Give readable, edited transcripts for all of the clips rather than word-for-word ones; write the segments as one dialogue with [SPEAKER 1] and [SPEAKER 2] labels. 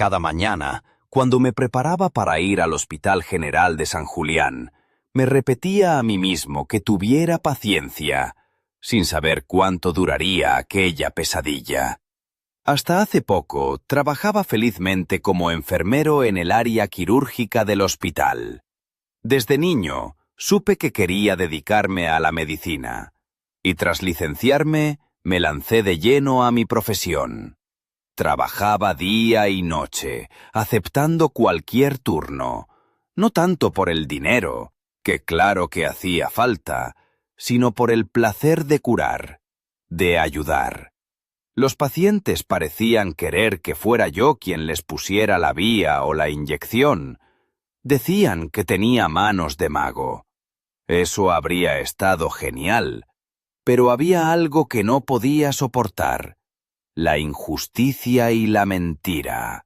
[SPEAKER 1] Cada mañana, cuando me preparaba para ir al Hospital General de San Julián, me repetía a mí mismo que tuviera paciencia, sin saber cuánto duraría aquella pesadilla. Hasta hace poco trabajaba felizmente como enfermero en el área quirúrgica del hospital. Desde niño supe que quería dedicarme a la medicina, y tras licenciarme me lancé de lleno a mi profesión. Trabajaba día y noche, aceptando cualquier turno, no tanto por el dinero, que claro que hacía falta, sino por el placer de curar, de ayudar. Los pacientes parecían querer que fuera yo quien les pusiera la vía o la inyección. Decían que tenía manos de mago. Eso habría estado genial, pero había algo que no podía soportar: la injusticia y la mentira.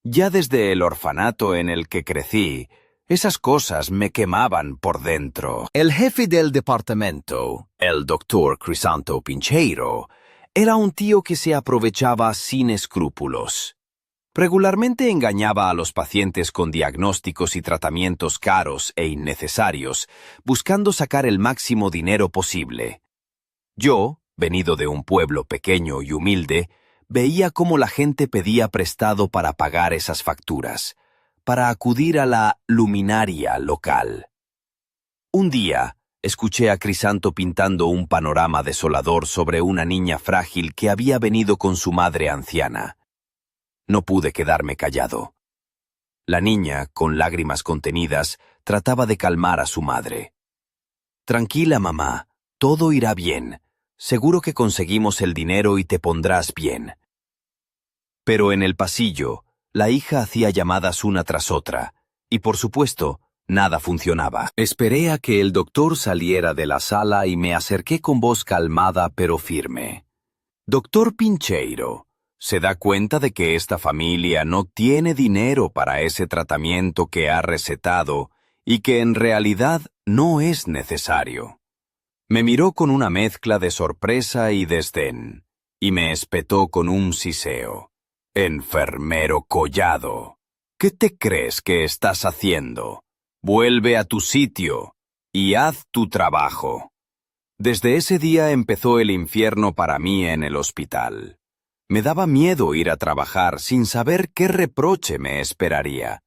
[SPEAKER 1] Ya desde el orfanato en el que crecí, esas cosas me quemaban por dentro. El jefe del departamento, el doctor Crisanto Pincheiro, era un tío que se aprovechaba sin escrúpulos. Regularmente engañaba a los pacientes con diagnósticos y tratamientos caros e innecesarios, buscando sacar el máximo dinero posible. Yo, venido de un pueblo pequeño y humilde, veía cómo la gente pedía prestado para pagar esas facturas, para acudir a la luminaria local. Un día, escuché a Crisanto pintando un panorama desolador sobre una niña frágil que había venido con su madre anciana. No pude quedarme callado. La niña, con lágrimas contenidas, trataba de calmar a su madre. «Tranquila, mamá, todo irá bien. Seguro que conseguimos el dinero y te pondrás bien». Pero en el pasillo, la hija hacía llamadas una tras otra, y por supuesto, nada funcionaba. Esperé a que el doctor saliera de la sala y me acerqué con voz calmada pero firme. «Doctor Pincheiro, ¿se da cuenta de que esta familia no tiene dinero para ese tratamiento que ha recetado y que en realidad no es necesario?» Me miró con una mezcla de sorpresa y desdén, y me espetó con un siseo. «Enfermero Collado, ¿qué te crees que estás haciendo? Vuelve a tu sitio y haz tu trabajo». Desde ese día empezó el infierno para mí en el hospital. Me daba miedo ir a trabajar sin saber qué reproche me esperaría.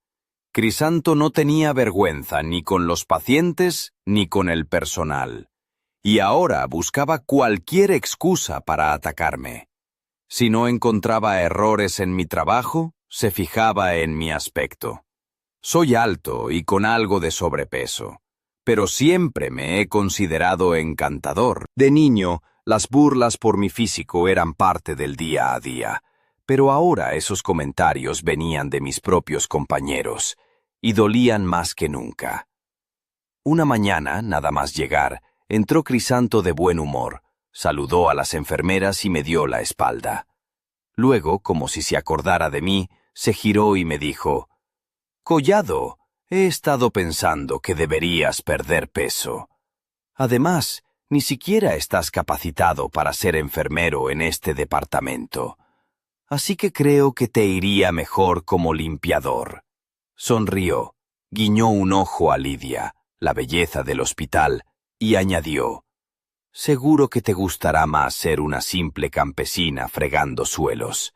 [SPEAKER 1] Crisanto no tenía vergüenza ni con los pacientes ni con el personal, y ahora buscaba cualquier excusa para atacarme. Si no encontraba errores en mi trabajo, se fijaba en mi aspecto. Soy alto y con algo de sobrepeso, pero siempre me he considerado encantador. De niño, las burlas por mi físico eran parte del día a día, pero ahora esos comentarios venían de mis propios compañeros, y dolían más que nunca. Una mañana, nada más llegar, entró Crisanto de buen humor, saludó a las enfermeras y me dio la espalda. Luego, como si se acordara de mí, se giró y me dijo: «Collado, he estado pensando que deberías perder peso. Además, ni siquiera estás capacitado para ser enfermero en este departamento. Así que creo que te iría mejor como limpiador». Sonrió, guiñó un ojo a Lidia, la belleza del hospital, y añadió: «Seguro que te gustará más ser una simple campesina fregando suelos.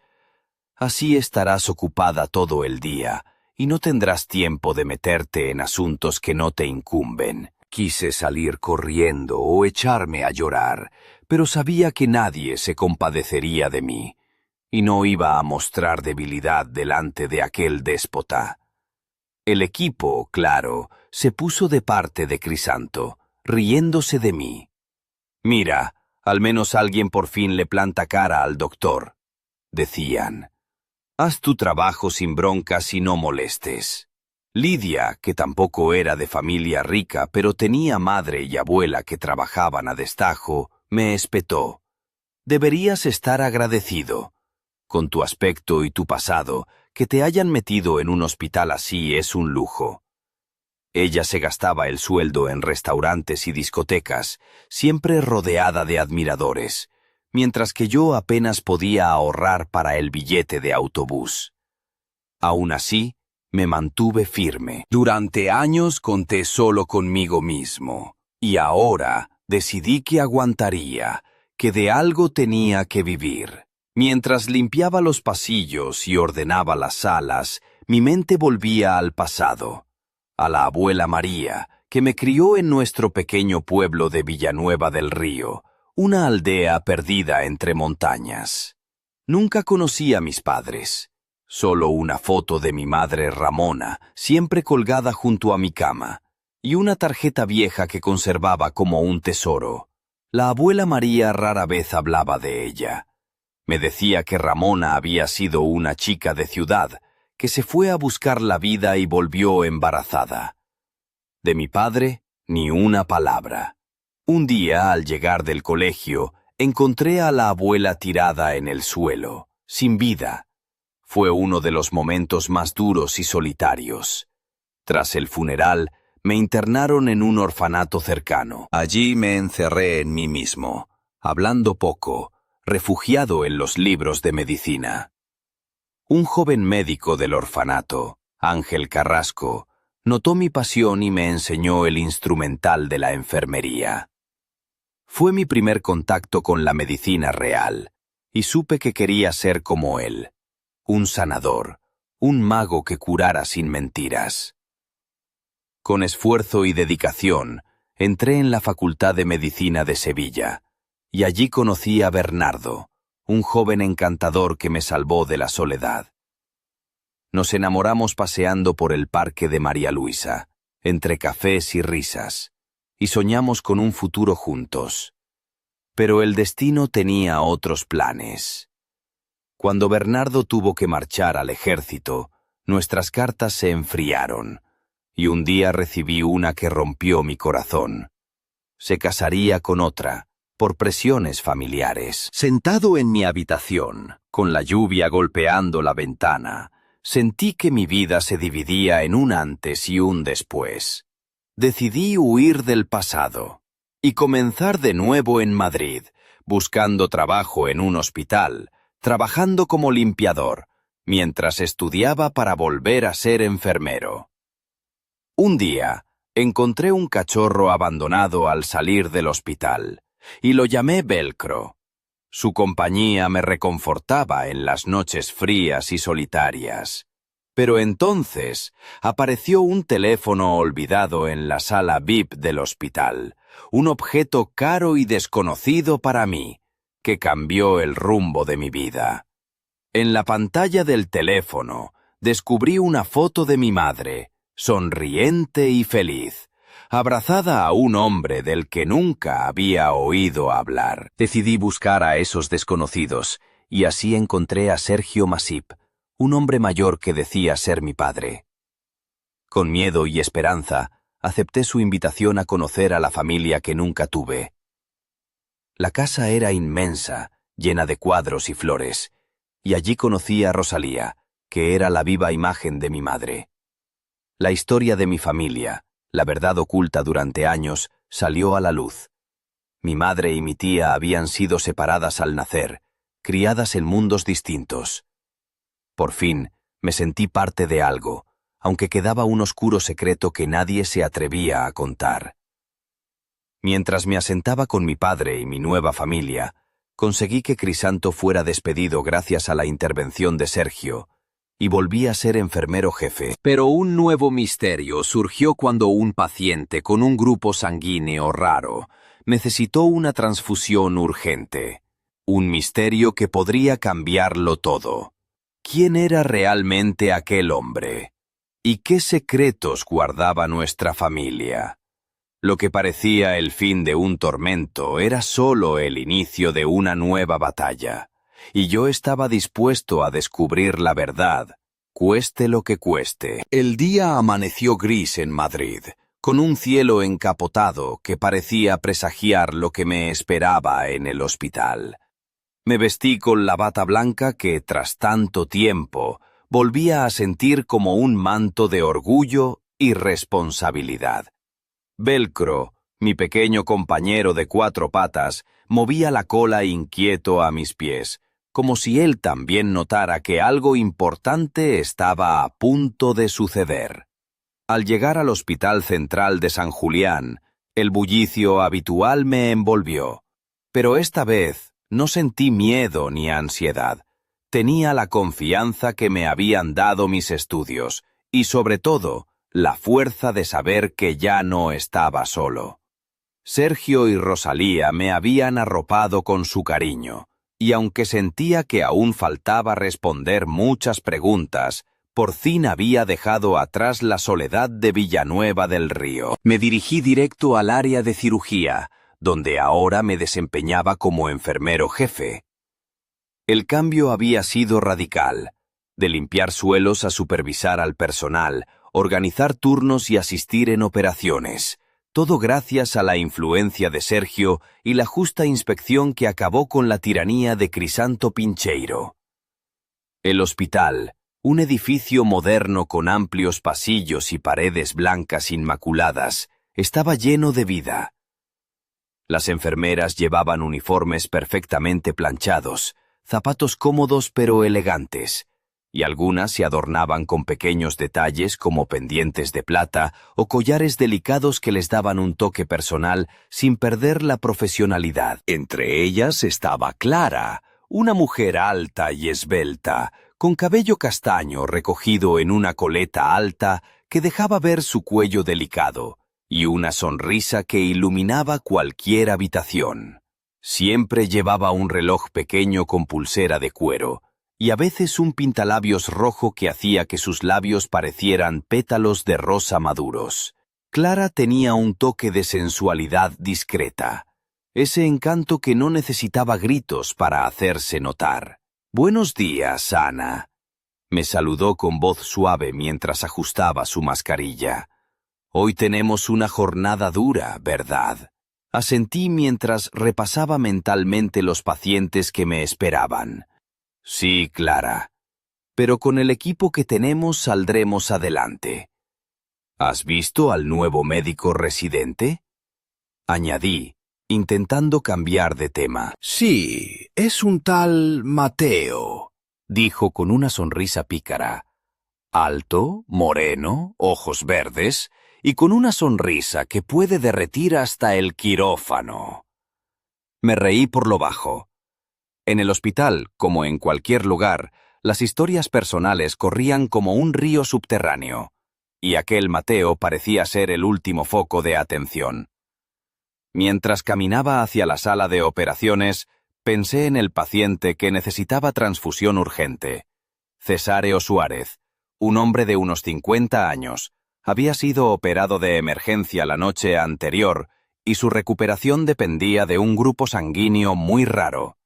[SPEAKER 1] Así estarás ocupada todo el día y no tendrás tiempo de meterte en asuntos que no te incumben». Quise salir corriendo o echarme a llorar, pero sabía que nadie se compadecería de mí, y no iba a mostrar debilidad delante de aquel déspota. El equipo, claro, se puso de parte de Crisanto, riéndose de mí. «Mira, al menos alguien por fin le planta cara al doctor», decían. «Haz tu trabajo sin broncas y no molestes». Lidia, que tampoco era de familia rica, pero tenía madre y abuela que trabajaban a destajo, me espetó: «Deberías estar agradecido. Con tu aspecto y tu pasado, que te hayan metido en un hospital así es un lujo». Ella se gastaba el sueldo en restaurantes y discotecas, siempre rodeada de admiradores, mientras que yo apenas podía ahorrar para el billete de autobús. Aún así, me mantuve firme. Durante años conté solo conmigo mismo, y ahora decidí que aguantaría, que de algo tenía que vivir. Mientras limpiaba los pasillos y ordenaba las salas, mi mente volvía al pasado, a la abuela María, que me crió en nuestro pequeño pueblo de Villanueva del Río, una aldea perdida entre montañas. Nunca conocí a mis padres. Solo una foto de mi madre Ramona, siempre colgada junto a mi cama, y una tarjeta vieja que conservaba como un tesoro. La abuela María rara vez hablaba de ella. Me decía que Ramona había sido una chica de ciudad, que se fue a buscar la vida y volvió embarazada. De mi padre, ni una palabra. Un día, al llegar del colegio, encontré a la abuela tirada en el suelo, sin vida. Fue uno de los momentos más duros y solitarios. Tras el funeral, me internaron en un orfanato cercano. Allí me encerré en mí mismo, hablando poco, refugiado en los libros de medicina. Un joven médico del orfanato, Ángel Carrasco, notó mi pasión y me enseñó el instrumental de la enfermería. Fue mi primer contacto con la medicina real, y supe que quería ser como él, un sanador, un mago que curara sin mentiras. Con esfuerzo y dedicación, entré en la Facultad de Medicina de Sevilla, y allí conocí a Bernardo, un joven encantador que me salvó de la soledad. Nos enamoramos paseando por el parque de María Luisa, entre cafés y risas, y soñamos con un futuro juntos. Pero el destino tenía otros planes. Cuando Bernardo tuvo que marchar al ejército, nuestras cartas se enfriaron, y un día recibí una que rompió mi corazón. Se casaría con otra, por presiones familiares. Sentado en mi habitación, con la lluvia golpeando la ventana, sentí que mi vida se dividía en un antes y un después. Decidí huir del pasado y comenzar de nuevo en Madrid, buscando trabajo en un hospital, trabajando como limpiador, mientras estudiaba para volver a ser enfermero. Un día, encontré un cachorro abandonado al salir del hospital, y lo llamé Velcro. Su compañía me reconfortaba en las noches frías y solitarias. Pero entonces apareció un teléfono olvidado en la sala VIP del hospital, un objeto caro y desconocido para mí, que cambió el rumbo de mi vida. En la pantalla del teléfono descubrí una foto de mi madre, sonriente y feliz, abrazada a un hombre del que nunca había oído hablar. Decidí buscar a esos desconocidos, y así encontré a Sergio Masip, un hombre mayor que decía ser mi padre. Con miedo y esperanza, acepté su invitación a conocer a la familia que nunca tuve. La casa era inmensa, llena de cuadros y flores, y allí conocí a Rosalía, que era la viva imagen de mi madre. La historia de mi familia, la verdad oculta durante años, salió a la luz. Mi madre y mi tía habían sido separadas al nacer, criadas en mundos distintos. Por fin, me sentí parte de algo, aunque quedaba un oscuro secreto que nadie se atrevía a contar. Mientras me asentaba con mi padre y mi nueva familia, conseguí que Crisanto fuera despedido gracias a la intervención de Sergio, y volví a ser enfermero jefe. Pero un nuevo misterio surgió cuando un paciente con un grupo sanguíneo raro necesitó una transfusión urgente. Un misterio que podría cambiarlo todo. ¿Quién era realmente aquel hombre? ¿Y qué secretos guardaba nuestra familia? Lo que parecía el fin de un tormento era solo el inicio de una nueva batalla, y yo estaba dispuesto a descubrir la verdad, cueste lo que cueste. El día amaneció gris en Madrid, con un cielo encapotado que parecía presagiar lo que me esperaba en el hospital. Me vestí con la bata blanca que, tras tanto tiempo, volvía a sentir como un manto de orgullo y responsabilidad. Velcro, mi pequeño compañero de 4 patas, movía la cola inquieto a mis pies, como si él también notara que algo importante estaba a punto de suceder. Al llegar al Hospital Central de San Julián, el bullicio habitual me envolvió. Pero esta vez no sentí miedo ni ansiedad. Tenía la confianza que me habían dado mis estudios y, sobre todo, la fuerza de saber que ya no estaba solo. Sergio y Rosalía me habían arropado con su cariño, y aunque sentía que aún faltaba responder muchas preguntas, por fin había dejado atrás la soledad de Villanueva del Río. Me dirigí directo al área de cirugía, donde ahora me desempeñaba como enfermero jefe. El cambio había sido radical, de limpiar suelos a supervisar al personal, organizar turnos y asistir en operaciones, todo gracias a la influencia de Sergio y la justa inspección que acabó con la tiranía de Crisanto Pincheiro. El hospital, un edificio moderno con amplios pasillos y paredes blancas inmaculadas, estaba lleno de vida. Las enfermeras llevaban uniformes perfectamente planchados, zapatos cómodos pero elegantes, y algunas se adornaban con pequeños detalles como pendientes de plata o collares delicados que les daban un toque personal sin perder la profesionalidad. Entre ellas estaba Clara, una mujer alta y esbelta, con cabello castaño recogido en una coleta alta que dejaba ver su cuello delicado, y una sonrisa que iluminaba cualquier habitación. Siempre llevaba un reloj pequeño con pulsera de cuero, y a veces un pintalabios rojo que hacía que sus labios parecieran pétalos de rosa maduros. Clara tenía un toque de sensualidad discreta, ese encanto que no necesitaba gritos para hacerse notar. «Buenos días, Ana», me saludó con voz suave mientras ajustaba su mascarilla. «Hoy tenemos una jornada dura, ¿verdad?». Asentí mientras repasaba mentalmente los pacientes que me esperaban. «Sí, Clara, pero con el equipo que tenemos saldremos adelante». «¿Has visto al nuevo médico residente?», añadí, intentando cambiar de tema. «Sí, es un tal Mateo», dijo con una sonrisa pícara. Alto, moreno, ojos verdes, y con una sonrisa que puede derretir hasta el quirófano. Me reí por lo bajo. En el hospital, como en cualquier lugar, las historias personales corrían como un río subterráneo, y aquel Mateo parecía ser el último foco de atención. Mientras caminaba hacia la sala de operaciones, pensé en el paciente que necesitaba transfusión urgente. Cesáreo Suárez, un hombre de unos 50 años, había sido operado de emergencia la noche anterior y su recuperación dependía de un grupo sanguíneo muy raro,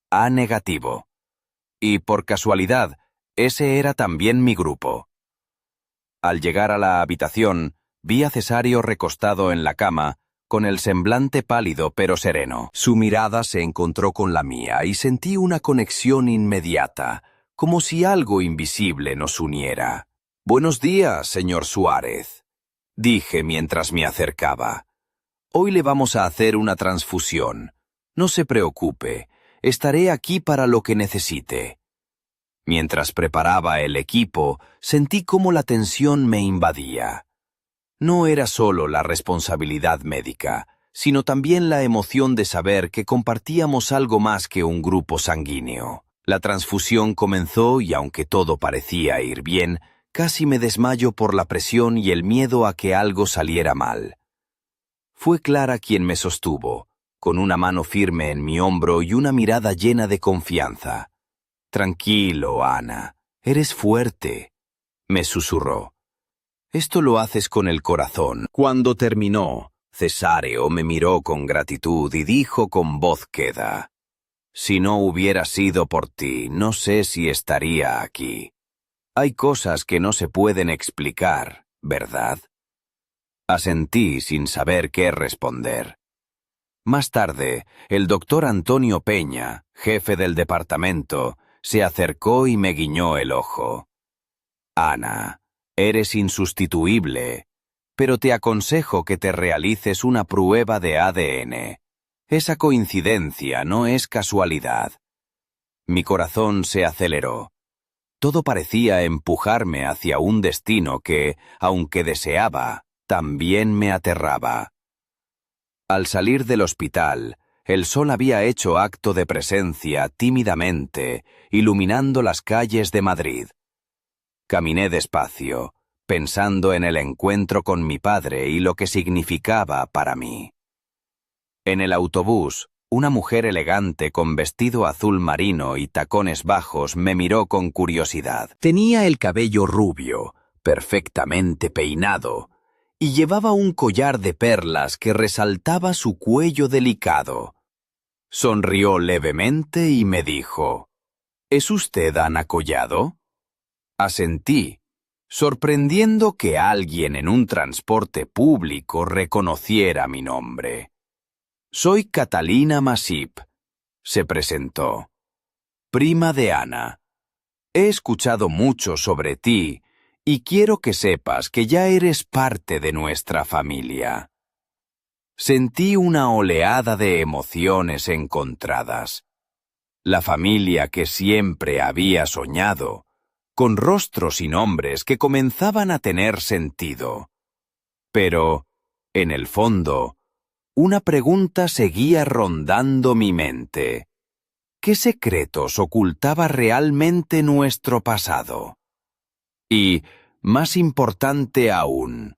[SPEAKER 1] A negativo. Y por casualidad, ese era también mi grupo. Al llegar a la habitación, vi a Cesáreo recostado en la cama, con el semblante pálido pero sereno. Su mirada se encontró con la mía y sentí una conexión inmediata, como si algo invisible nos uniera. «Buenos días, señor Suárez», dije mientras me acercaba. «Hoy le vamos a hacer una transfusión. No se preocupe, estaré aquí para lo que necesite». Mientras preparaba el equipo, sentí cómo la tensión me invadía. No era solo la responsabilidad médica, sino también la emoción de saber que compartíamos algo más que un grupo sanguíneo. La transfusión comenzó y aunque todo parecía ir bien, casi me desmayo por la presión y el miedo a que algo saliera mal. Fue Clara quien me sostuvo, con una mano firme en mi hombro y una mirada llena de confianza. «Tranquilo, Ana, eres fuerte», me susurró. «Esto lo haces con el corazón». Cuando terminó, Cesáreo me miró con gratitud y dijo con voz queda: «Si no hubiera sido por ti, no sé si estaría aquí. Hay cosas que no se pueden explicar, ¿verdad?». Asentí sin saber qué responder. Más tarde, el doctor Antonio Peña, jefe del departamento, se acercó y me guiñó el ojo. «Ana, eres insustituible, pero te aconsejo que te realices una prueba de ADN. Esa coincidencia no es casualidad». Mi corazón se aceleró. Todo parecía empujarme hacia un destino que, aunque deseaba, también me aterraba. Al salir del hospital, el sol había hecho acto de presencia tímidamente, iluminando las calles de Madrid. Caminé despacio, pensando en el encuentro con mi padre y lo que significaba para mí. En el autobús, una mujer elegante con vestido azul marino y tacones bajos me miró con curiosidad. Tenía el cabello rubio, perfectamente peinado, y llevaba un collar de perlas que resaltaba su cuello delicado. Sonrió levemente y me dijo: ¿Es usted Ana Collado? Asentí, sorprendiendo que alguien en un transporte público reconociera mi nombre. Soy Catalina Masip, se presentó. Prima de Ana. He escuchado mucho sobre ti y quiero que sepas que ya eres parte de nuestra familia. Sentí una oleada de emociones encontradas. La familia que siempre había soñado, con rostros y nombres que comenzaban a tener sentido. Pero, en el fondo, una pregunta seguía rondando mi mente. ¿Qué secretos ocultaba realmente nuestro pasado? Y, más importante aún,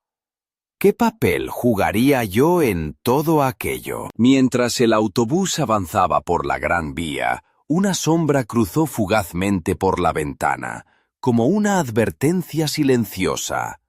[SPEAKER 1] ¿qué papel jugaría yo en todo aquello? Mientras el autobús avanzaba por la Gran Vía, una sombra cruzó fugazmente por la ventana, como una advertencia silenciosa.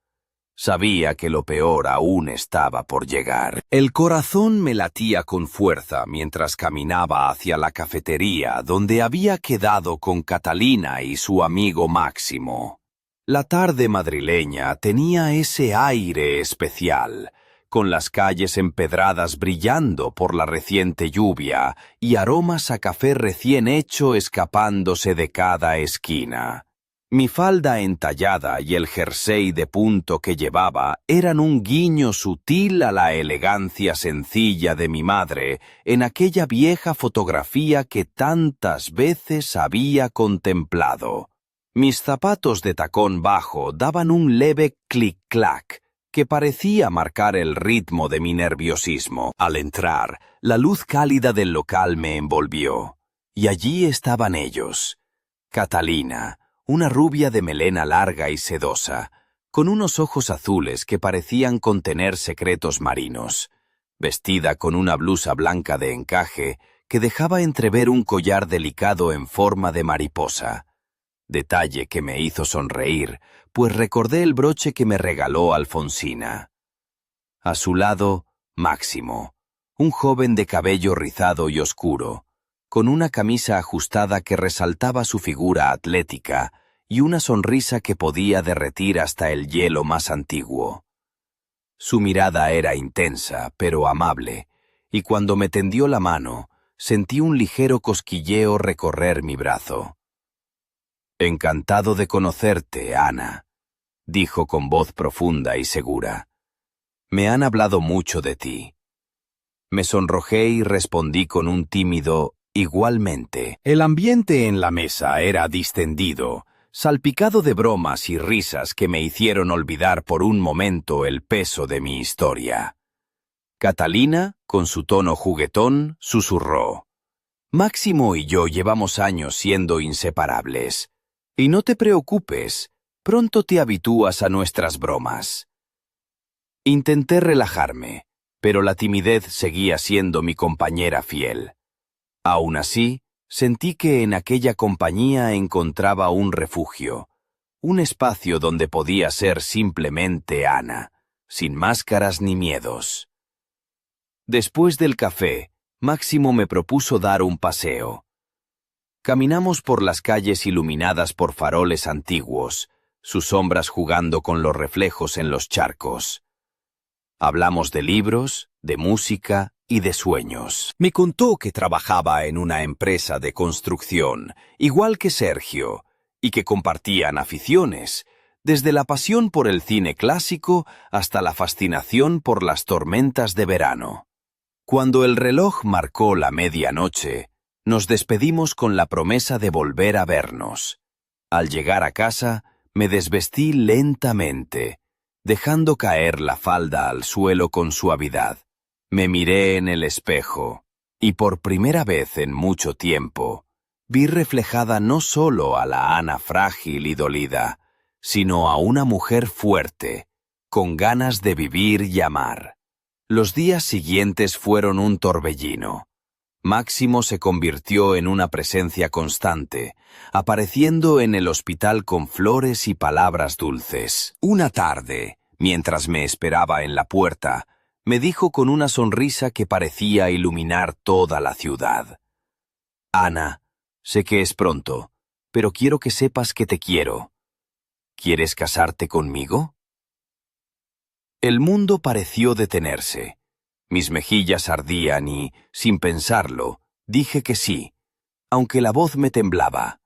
[SPEAKER 1] Sabía que lo peor aún estaba por llegar. El corazón me latía con fuerza mientras caminaba hacia la cafetería donde había quedado con Catalina y su amigo Máximo. La tarde madrileña tenía ese aire especial, con las calles empedradas brillando por la reciente lluvia y aromas a café recién hecho escapándose de cada esquina. Mi falda entallada y el jersey de punto que llevaba eran un guiño sutil a la elegancia sencilla de mi madre en aquella vieja fotografía que tantas veces había contemplado. Mis zapatos de tacón bajo daban un leve clic-clac que parecía marcar el ritmo de mi nerviosismo. Al entrar, la luz cálida del local me envolvió, y allí estaban ellos. Catalina, una rubia de melena larga y sedosa, con unos ojos azules que parecían contener secretos marinos, vestida con una blusa blanca de encaje que dejaba entrever un collar delicado en forma de mariposa, detalle que me hizo sonreír, pues recordé el broche que me regaló Alfonsina. A su lado, Máximo, un joven de cabello rizado y oscuro, con una camisa ajustada que resaltaba su figura atlética y una sonrisa que podía derretir hasta el hielo más antiguo. Su mirada era intensa, pero amable, y cuando me tendió la mano, sentí un ligero cosquilleo recorrer mi brazo. «Encantado de conocerte, Ana», dijo con voz profunda y segura. «Me han hablado mucho de ti». Me sonrojé y respondí con un tímido «igualmente». El ambiente en la mesa era distendido, salpicado de bromas y risas que me hicieron olvidar por un momento el peso de mi historia. Catalina, con su tono juguetón, susurró: «Máximo y yo llevamos años siendo inseparables. Y no te preocupes, pronto te habitúas a nuestras bromas». Intenté relajarme, pero la timidez seguía siendo mi compañera fiel. Aún así, sentí que en aquella compañía encontraba un refugio, un espacio donde podía ser simplemente Ana, sin máscaras ni miedos. Después del café, Máximo me propuso dar un paseo. Caminamos por las calles iluminadas por faroles antiguos, sus sombras jugando con los reflejos en los charcos. Hablamos de libros, de música y de sueños. Me contó que trabajaba en una empresa de construcción, igual que Sergio, y que compartían aficiones, desde la pasión por el cine clásico hasta la fascinación por las tormentas de verano. Cuando el reloj marcó la medianoche, Nos despedimos con la promesa de volver a vernos. Al llegar a casa, me desvestí lentamente, dejando caer la falda al suelo con suavidad. Me miré en el espejo, y por primera vez en mucho tiempo, vi reflejada no solo a la Ana frágil y dolida, sino a una mujer fuerte, con ganas de vivir y amar. Los días siguientes fueron un torbellino. Máximo se convirtió en una presencia constante, apareciendo en el hospital con flores y palabras dulces. Una tarde, mientras me esperaba en la puerta, me dijo con una sonrisa que parecía iluminar toda la ciudad: «Ana, sé que es pronto, pero quiero que sepas que te quiero. ¿Quieres casarte conmigo?». El mundo pareció detenerse. Mis mejillas ardían y, sin pensarlo, dije que sí, aunque la voz me temblaba.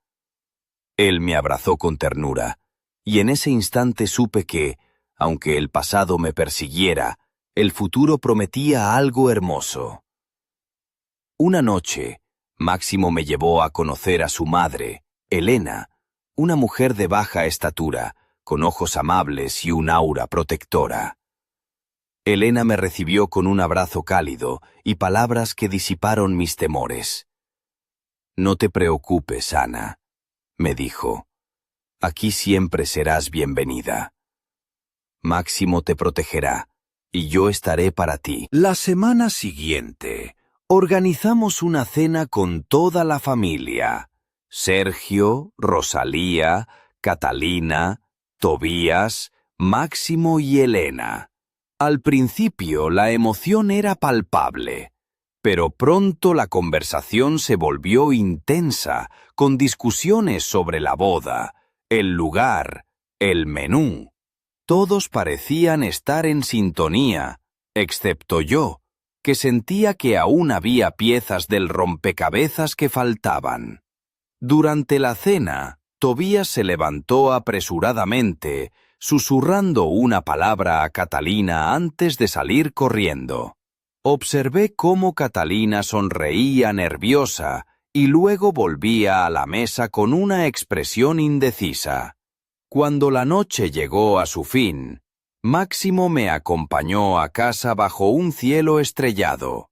[SPEAKER 1] Él me abrazó con ternura, y en ese instante supe que, aunque el pasado me persiguiera, el futuro prometía algo hermoso. Una noche, Máximo me llevó a conocer a su madre, Elena, una mujer de baja estatura, con ojos amables y un aura protectora. Elena me recibió con un abrazo cálido y palabras que disiparon mis temores. «No te preocupes, Ana», me dijo. «Aquí siempre serás bienvenida. Máximo te protegerá, y yo estaré para ti». La semana siguiente, organizamos una cena con toda la familia: Sergio, Rosalía, Catalina, Tobías, Máximo y Elena. Al principio la emoción era palpable, pero pronto la conversación se volvió intensa, con discusiones sobre la boda, el lugar, el menú. Todos parecían estar en sintonía, excepto yo, que sentía que aún había piezas del rompecabezas que faltaban. Durante la cena, Tobías se levantó apresuradamente, susurrando una palabra a Catalina antes de salir corriendo. Observé cómo Catalina sonreía nerviosa y luego volvía a la mesa con una expresión indecisa. Cuando la noche llegó a su fin, Máximo me acompañó a casa bajo un cielo estrellado.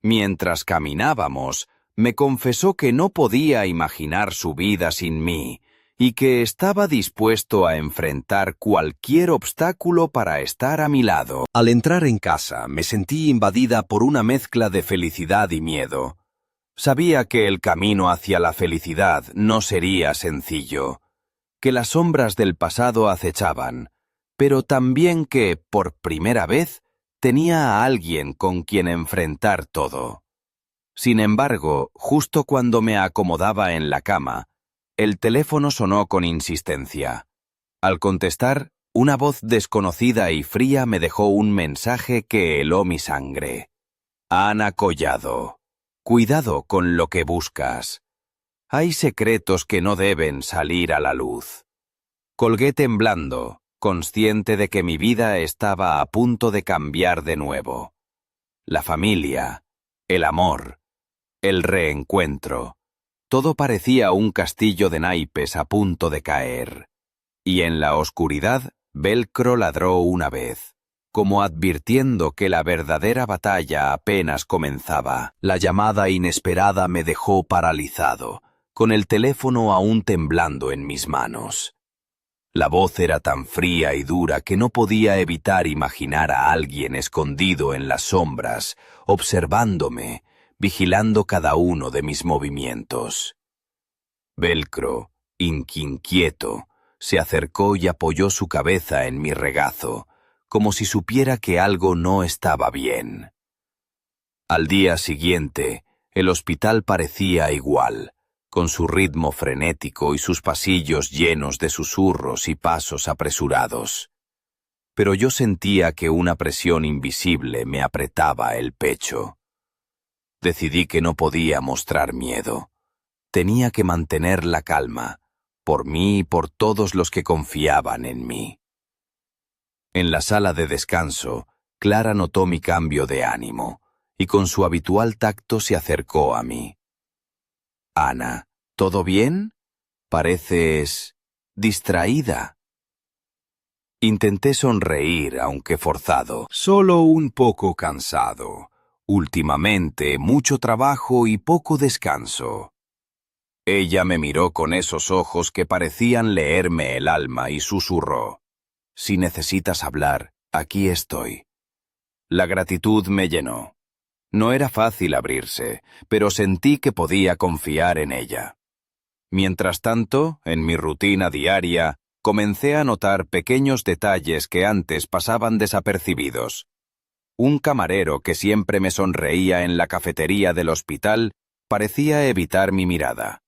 [SPEAKER 1] Mientras caminábamos, me confesó que no podía imaginar su vida sin mí, y que estaba dispuesto a enfrentar cualquier obstáculo para estar a mi lado. Al entrar en casa, me sentí invadida por una mezcla de felicidad y miedo. Sabía que el camino hacia la felicidad no sería sencillo, que las sombras del pasado acechaban, pero también que, por primera vez, tenía a alguien con quien enfrentar todo. Sin embargo, justo cuando me acomodaba en la cama, el teléfono sonó con insistencia. Al contestar, una voz desconocida y fría me dejó un mensaje que heló mi sangre. «Ana Collado, cuidado con lo que buscas. Hay secretos que no deben salir a la luz». Colgué temblando, consciente de que mi vida estaba a punto de cambiar de nuevo. La familia, el amor, el reencuentro. Todo parecía un castillo de naipes a punto de caer. Y en la oscuridad, Velcro ladró una vez, como advirtiendo que la verdadera batalla apenas comenzaba. La llamada inesperada me dejó paralizado, con el teléfono aún temblando en mis manos. La voz era tan fría y dura que no podía evitar imaginar a alguien escondido en las sombras, observándome, vigilando cada uno de mis movimientos. Velcro, inquieto, se acercó y apoyó su cabeza en mi regazo, como si supiera que algo no estaba bien. Al día siguiente, el hospital parecía igual, con su ritmo frenético y sus pasillos llenos de susurros y pasos apresurados. Pero yo sentía que una presión invisible me apretaba el pecho. Decidí que no podía mostrar miedo. Tenía que mantener la calma, por mí y por todos los que confiaban en mí. En la sala de descanso, Clara notó mi cambio de ánimo, y con su habitual tacto se acercó a mí. Ana, ¿todo bien? Pareces distraída. Intenté sonreír, aunque forzado. Solo un poco cansado. Últimamente, mucho trabajo y poco descanso. Ella me miró con esos ojos que parecían leerme el alma y susurró: «Si necesitas hablar, aquí estoy». La gratitud me llenó. No era fácil abrirse, pero sentí que podía confiar en ella. Mientras tanto, en mi rutina diaria, comencé a notar pequeños detalles que antes pasaban desapercibidos. Un camarero que siempre me sonreía en la cafetería del hospital parecía evitar mi mirada.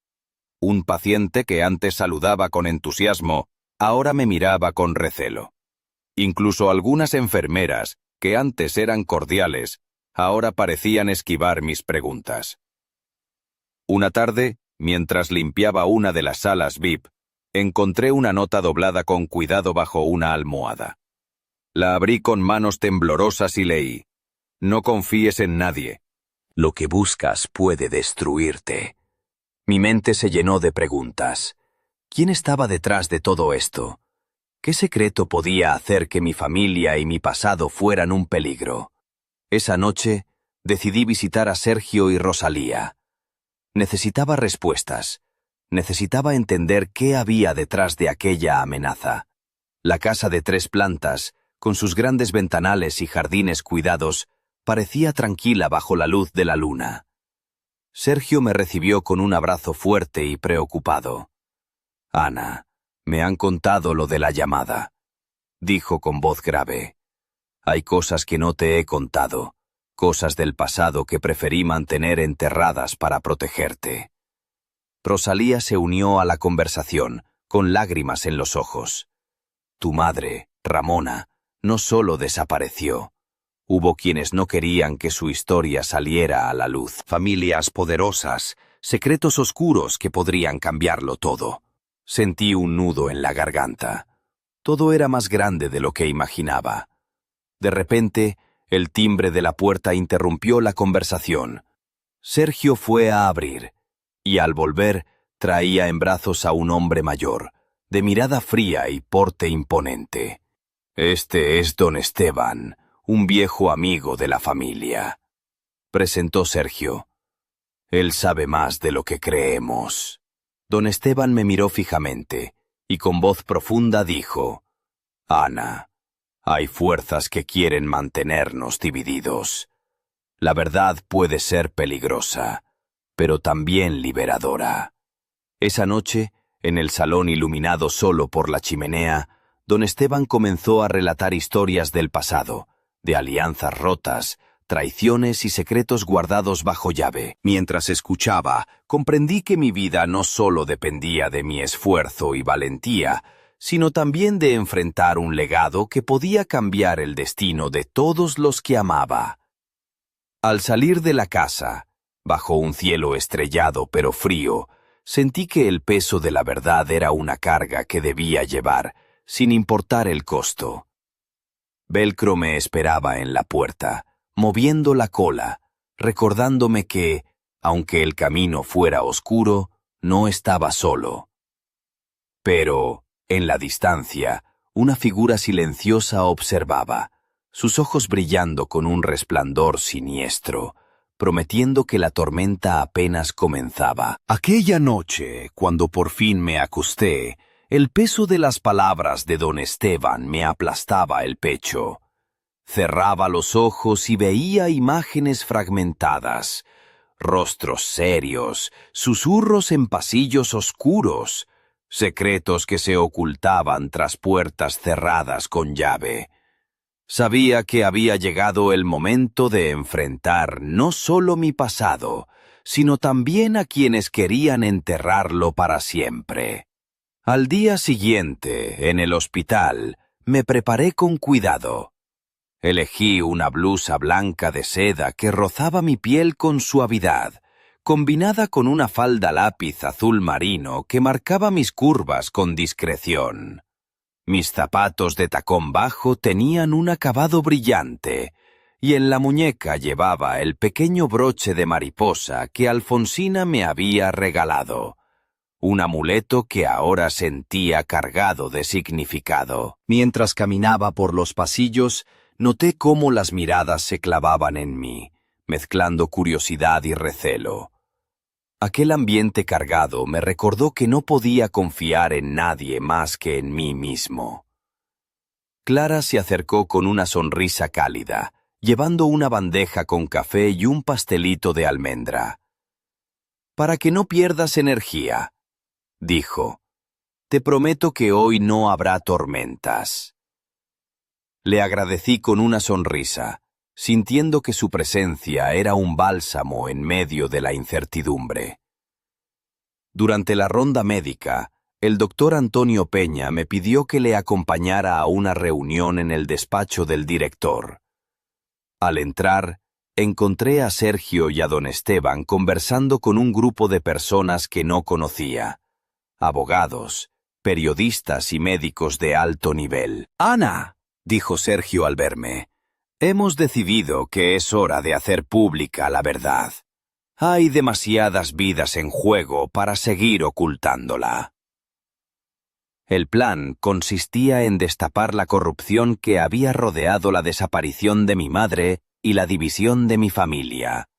[SPEAKER 1] Un paciente que antes saludaba con entusiasmo, ahora me miraba con recelo. Incluso algunas enfermeras, que antes eran cordiales, ahora parecían esquivar mis preguntas. Una tarde, mientras limpiaba una de las salas VIP, encontré una nota doblada con cuidado bajo una almohada. La abrí con manos temblorosas y leí: «No confíes en nadie. Lo que buscas puede destruirte». Mi mente se llenó de preguntas. ¿Quién estaba detrás de todo esto? ¿Qué secreto podía hacer que mi familia y mi pasado fueran un peligro? Esa noche, decidí visitar a Sergio y Rosalía. Necesitaba respuestas. Necesitaba entender qué había detrás de aquella amenaza. La casa de 3 plantas, con sus grandes ventanales y jardines cuidados, parecía tranquila bajo la luz de la luna. Sergio me recibió con un abrazo fuerte y preocupado. «Ana, me han contado lo de la llamada», dijo con voz grave. «Hay cosas que no te he contado, cosas del pasado que preferí mantener enterradas para protegerte». Rosalía se unió a la conversación, con lágrimas en los ojos. «Tu madre, Ramona, no solo desapareció. Hubo quienes no querían que su historia saliera a la luz. Familias poderosas, secretos oscuros que podrían cambiarlo todo». Sentí un nudo en la garganta. Todo era más grande de lo que imaginaba. De repente, el timbre de la puerta interrumpió la conversación. Sergio fue a abrir, y al volver traía en brazos a un hombre mayor, de mirada fría y porte imponente. «Este es don Esteban, un viejo amigo de la familia», presentó Sergio. «Él sabe más de lo que creemos». Don Esteban me miró fijamente, y con voz profunda dijo: «Ana, hay fuerzas que quieren mantenernos divididos. La verdad puede ser peligrosa, pero también liberadora». Esa noche, en el salón iluminado solo por la chimenea, don Esteban comenzó a relatar historias del pasado, de alianzas rotas, traiciones y secretos guardados bajo llave. Mientras escuchaba, comprendí que mi vida no solo dependía de mi esfuerzo y valentía, sino también de enfrentar un legado que podía cambiar el destino de todos los que amaba. Al salir de la casa, bajo un cielo estrellado pero frío, sentí que el peso de la verdad era una carga que debía llevar, sin importar el costo. Velcro me esperaba en la puerta, moviendo la cola, recordándome que, aunque el camino fuera oscuro, no estaba solo. Pero, en la distancia, una figura silenciosa observaba, sus ojos brillando con un resplandor siniestro, prometiendo que la tormenta apenas comenzaba. Aquella noche, cuando por fin me acosté, el peso de las palabras de don Esteban me aplastaba el pecho. Cerraba los ojos y veía imágenes fragmentadas, rostros serios, susurros en pasillos oscuros, secretos que se ocultaban tras puertas cerradas con llave. Sabía que había llegado el momento de enfrentar no solo mi pasado, sino también a quienes querían enterrarlo para siempre. Al día siguiente, en el hospital, me preparé con cuidado. Elegí una blusa blanca de seda que rozaba mi piel con suavidad, combinada con una falda lápiz azul marino que marcaba mis curvas con discreción. Mis zapatos de tacón bajo tenían un acabado brillante, y en la muñeca llevaba el pequeño broche de mariposa que Alfonsina me había regalado, un amuleto que ahora sentía cargado de significado. Mientras caminaba por los pasillos, noté cómo las miradas se clavaban en mí, mezclando curiosidad y recelo. Aquel ambiente cargado me recordó que no podía confiar en nadie más que en mí mismo. Clara se acercó con una sonrisa cálida, llevando una bandeja con café y un pastelito de almendra. «Para que no pierdas energía», dijo, «te prometo que hoy no habrá tormentas». Le agradecí con una sonrisa, sintiendo que su presencia era un bálsamo en medio de la incertidumbre. Durante la ronda médica, el doctor Antonio Peña me pidió que le acompañara a una reunión en el despacho del director. Al entrar, encontré a Sergio y a don Esteban conversando con un grupo de personas que no conocía, abogados, periodistas y médicos de alto nivel. «Ana», dijo Sergio al verme, «hemos decidido que es hora de hacer pública la verdad. Hay demasiadas vidas en juego para seguir ocultándola». El plan consistía en destapar la corrupción que había rodeado la desaparición de mi madre y la división de mi familia,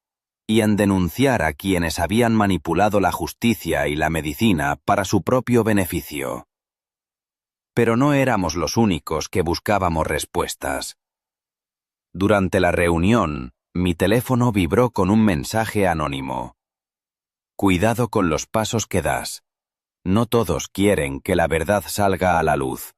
[SPEAKER 1] y en denunciar a quienes habían manipulado la justicia y la medicina para su propio beneficio. Pero no éramos los únicos que buscábamos respuestas. Durante la reunión, mi teléfono vibró con un mensaje anónimo. «Cuidado con los pasos que das. No todos quieren que la verdad salga a la luz».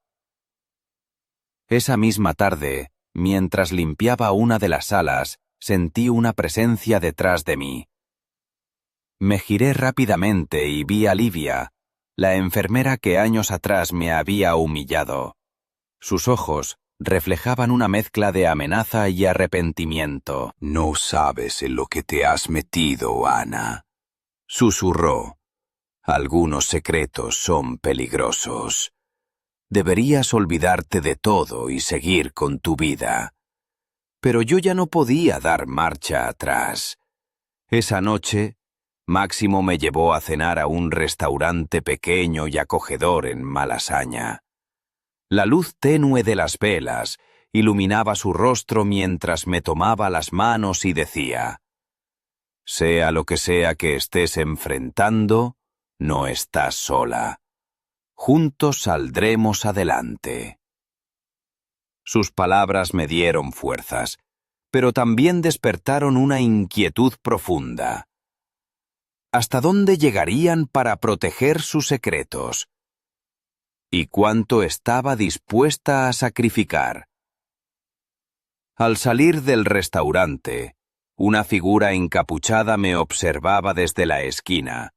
[SPEAKER 1] Esa misma tarde, mientras limpiaba una de las salas, sentí una presencia detrás de mí. Me giré rápidamente y vi a Livia, la enfermera que años atrás me había humillado. Sus ojos reflejaban una mezcla de amenaza y arrepentimiento. «No sabes en lo que te has metido, Ana», susurró. «Algunos secretos son peligrosos. Deberías olvidarte de todo y seguir con tu vida». Pero yo ya no podía dar marcha atrás. Esa noche, Máximo me llevó a cenar a un restaurante pequeño y acogedor en Malasaña. La luz tenue de las velas iluminaba su rostro mientras me tomaba las manos y decía: «Sea lo que sea que estés enfrentando, no estás sola. Juntos saldremos adelante». Sus palabras me dieron fuerzas, pero también despertaron una inquietud profunda. ¿Hasta dónde llegarían para proteger sus secretos? ¿Y cuánto estaba dispuesta a sacrificar? Al salir del restaurante, una figura encapuchada me observaba desde la esquina,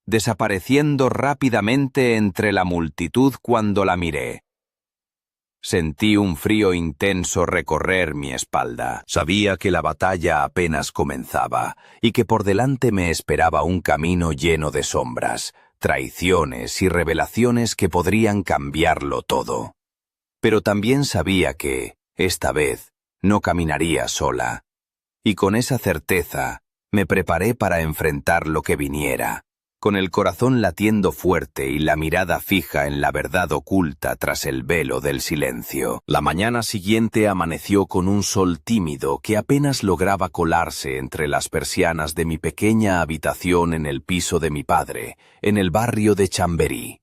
[SPEAKER 1] desapareciendo rápidamente entre la multitud cuando la miré. Sentí un frío intenso recorrer mi espalda. Sabía que la batalla apenas comenzaba y que por delante me esperaba un camino lleno de sombras, traiciones y revelaciones que podrían cambiarlo todo. Pero también sabía que, esta vez, no caminaría sola. Y con esa certeza, me preparé para enfrentar lo que viniera, con el corazón latiendo fuerte y la mirada fija en la verdad oculta tras el velo del silencio. La mañana siguiente amaneció con un sol tímido que apenas lograba colarse entre las persianas de mi pequeña habitación en el piso de mi padre, en el barrio de Chamberí.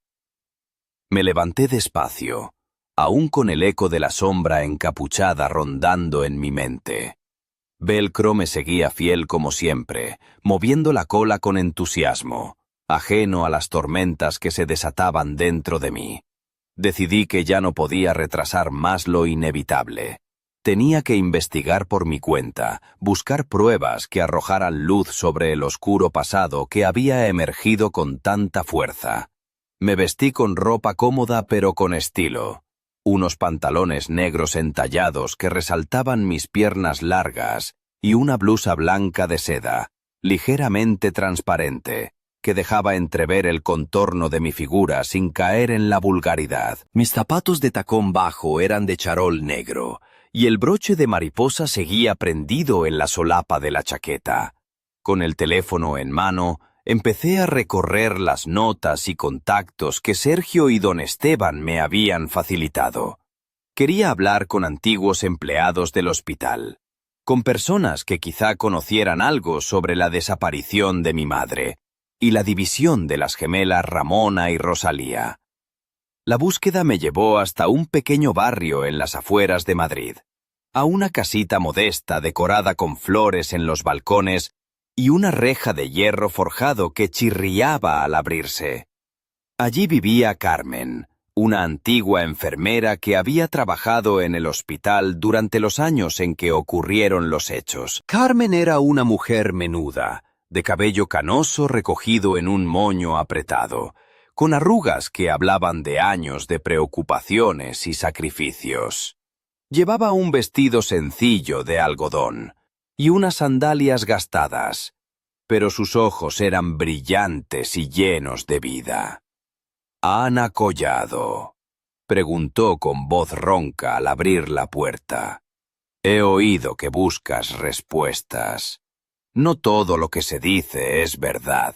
[SPEAKER 1] Me levanté despacio, aún con el eco de la sombra encapuchada rondando en mi mente. Velcro me seguía fiel como siempre, moviendo la cola con entusiasmo, ajeno a las tormentas que se desataban dentro de mí. Decidí que ya no podía retrasar más lo inevitable. Tenía que investigar por mi cuenta, buscar pruebas que arrojaran luz sobre el oscuro pasado que había emergido con tanta fuerza. Me vestí con ropa cómoda pero con estilo. Unos pantalones negros entallados que resaltaban mis piernas largas y una blusa blanca de seda, ligeramente transparente, que dejaba entrever el contorno de mi figura sin caer en la vulgaridad. Mis zapatos de tacón bajo eran de charol negro, y el broche de mariposa seguía prendido en la solapa de la chaqueta. Con el teléfono en mano, empecé a recorrer las notas y contactos que Sergio y don Esteban me habían facilitado. Quería hablar con antiguos empleados del hospital, con personas que quizá conocieran algo sobre la desaparición de mi madre y la división de las gemelas Ramona y Rosalía. La búsqueda me llevó hasta un pequeño barrio en las afueras de Madrid, a una casita modesta decorada con flores en los balcones y una reja de hierro forjado que chirriaba al abrirse. Allí vivía Carmen, una antigua enfermera que había trabajado en el hospital durante los años en que ocurrieron los hechos. Carmen era una mujer menuda, de cabello canoso recogido en un moño apretado, con arrugas que hablaban de años de preocupaciones y sacrificios. Llevaba un vestido sencillo de algodón y unas sandalias gastadas, pero sus ojos eran brillantes y llenos de vida. «¿Ana Collado?», preguntó con voz ronca al abrir la puerta. «He oído que buscas respuestas. No todo lo que se dice es verdad,